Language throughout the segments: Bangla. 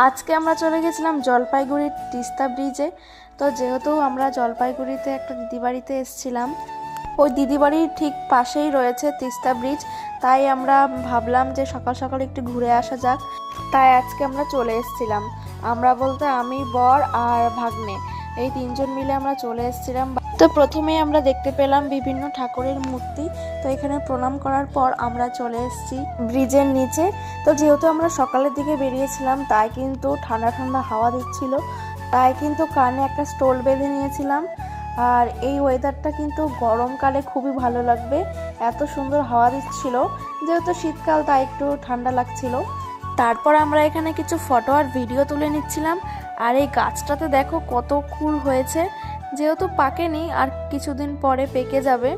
আজকে আমরা চলে গেছিলাম জলপাইগুড়ির তিস্তা ব্রিজে। তো যেহেতু আমরা জলপাইগুড়িতে একটা দিদি বাড়িতে এসেছিলাম, ওই দিদি বাড়ির ঠিক পাশেই রয়েছে তিস্তা ব্রিজ, তাই আমরা ভাবলাম যে সকাল সকাল একটু ঘুরে আসা যাক। তাই আজকে আমরা চলে এসেছিলাম, আমরা বলতে আমি, বর আর ভাগ্নে, এই তিনজন মিলে আমরা চলে এসেছিলাম। তো প্রথমেই আমরা দেখতে পেলাম বিভিন্ন ঠাকুরের মূর্তি। তো এখানে প্রণাম করার পর আমরা চলে এসেছি ব্রিজের নিচে। তো যেহেতু আমরা সকালের দিকে বেরিয়েছিলাম, তাই কিন্তু ঠান্ডা ঠান্ডা হাওয়া দিচ্ছিল, তাই কিন্তু কানে একটা স্টোল বেঁধে নিয়েছিলাম। আর এই ওয়েদারটা কিন্তু গরমকালে খুবই ভালো লাগবে, এত সুন্দর হাওয়া দিচ্ছিল। যেহেতু শীতকাল, তাই একটু ঠান্ডা লাগছিল। তারপর আমরা এখানে কিছু ফটো আর ভিডিও তুলে নিচ্ছিলাম। আর এই গাছটাতে দেখো কত কুল হয়েছে, যেহেতু পাকেনি আর কিছুদিন পরে পেকে যাবে।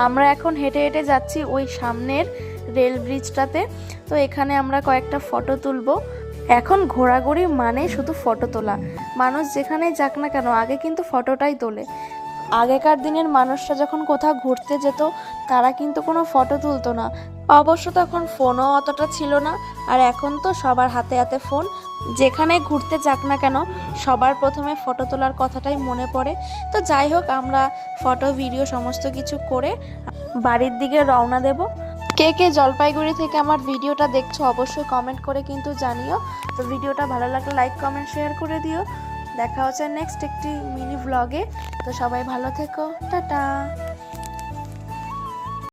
আমরা এখন হেঁটে হেঁটে যাচ্ছি ওই সামনের রেল ব্রিজটাতে। তো এখানে আমরা কয়েকটা ফটো তুলবো। এখন ঘোরাঘুরি মানে শুধু ফটো তোলা, মানুষ যেখানে যাক না কেন আগে কিন্তু ফটোটাই তোলে। আগেকার দিনের মানুষরা যখন কোথাও ঘুরতে যেত, তারা কিন্তু কোনো ফটো তুলতো না। অবশ্য তখন ফোনও অতটা ছিল না, আর এখন তো সবার হাতে হাতে ফোন। যেখানে ঘুরতে যাক না কেন সবার প্রথমে ফটো তোলার কথাটাই মনে পড়ে। তো যাই হোক, আমরা ফটো ভিডিও সমস্ত কিছু করে বাড়ির দিকে রওনা দেব। কে কে জলপাইগুড়ি থেকে আমার ভিডিওটা দেখছো অবশ্যই কমেন্ট করে কিন্তু জানিও। তো ভিডিওটা ভালো লাগলে লাইক কমেন্ট শেয়ার করে দিও। দেখা হচ্ছে নেক্সট একটি মিনি ভ্লগে। তো সবাই ভালো থেকো, টাটা।